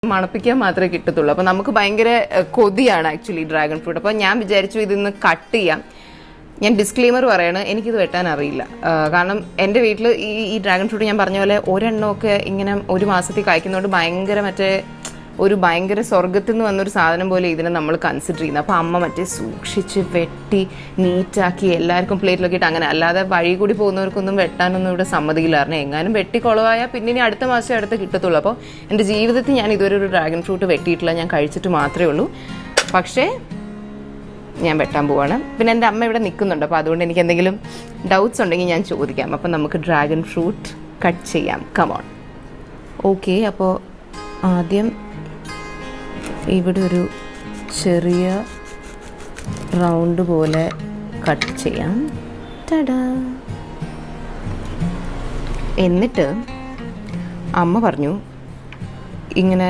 മണപ്പിക്കാൻ മാത്രമേ കിട്ടത്തുള്ളൂ. അപ്പോൾ നമുക്ക് ഭയങ്കര കൊതിയാണ് ആക്ച്വലി ഡ്രാഗൺ ഫ്രൂട്ട്. അപ്പോൾ ഞാൻ വിചാരിച്ചു ഇതിന്ന് കട്ട് ചെയ്യാം. ഞാൻ ഡിസ്ക്ലെയിമർ പറയാണ്, എനിക്കിത് വെട്ടാൻ അറിയില്ല. കാരണം എൻ്റെ വീട്ടിൽ ഈ ഡ്രാഗൺ ഫ്രൂട്ട് ഞാൻ പറഞ്ഞ പോലെ ഒരെണ്ണമൊക്കെ ഇങ്ങനെ ഒരു മാസത്തിൽ കായ്ക്കുന്നതുകൊണ്ട് ഭയങ്കര സ്വർഗത്തിൽ നിന്ന് വന്നൊരു സാധനം പോലെ ഇതിനെ നമ്മൾ കൺസിഡർ ചെയ്യുന്നത്. അപ്പോൾ അമ്മ സൂക്ഷിച്ച് വെട്ടി നീറ്റാക്കി എല്ലാവർക്കും പ്ലേറ്റിലൊക്കെ ഇട്ട് അങ്ങനെ, അല്ലാതെ വഴി കൂടി പോകുന്നവർക്കൊന്നും വെട്ടാനൊന്നും ഇവിടെ സമ്മതിക്കില്ലായിരുന്നു. എങ്ങാനും വെട്ടി കുളവായാൽ പിന്നെ ഇനി അടുത്ത മാസം അടുത്ത് കിട്ടത്തുള്ളൂ. അപ്പോൾ എൻ്റെ ജീവിതത്തിൽ ഞാൻ ഇതുവരെ ഒരു ഡ്രാഗൺ ഫ്രൂട്ട് വെട്ടിയിട്ടില്ല, ഞാൻ കഴിച്ചിട്ട് മാത്രമേ ഉള്ളൂ. പക്ഷേ ഞാൻ വെട്ടാൻ പോവാണ്. പിന്നെ എൻ്റെ അമ്മ ഇവിടെ നിൽക്കുന്നുണ്ട്, അപ്പോൾ അതുകൊണ്ട് എനിക്ക് എന്തെങ്കിലും ഡൗട്ട്സ് ഉണ്ടെങ്കിൽ ഞാൻ ചോദിക്കാം. അപ്പം നമുക്ക് ഡ്രാഗൺ ഫ്രൂട്ട് കട്ട് ചെയ്യാം. കമോൺ. ഓക്കെ, അപ്പോൾ ആദ്യം ഇവിടെ ഒരു ചെറിയ റൗണ്ട് പോലെ കട്ട് ചെയ്യാം. ടടാ. എന്നിട്ട് അമ്മ പറഞ്ഞു ഇങ്ങനെ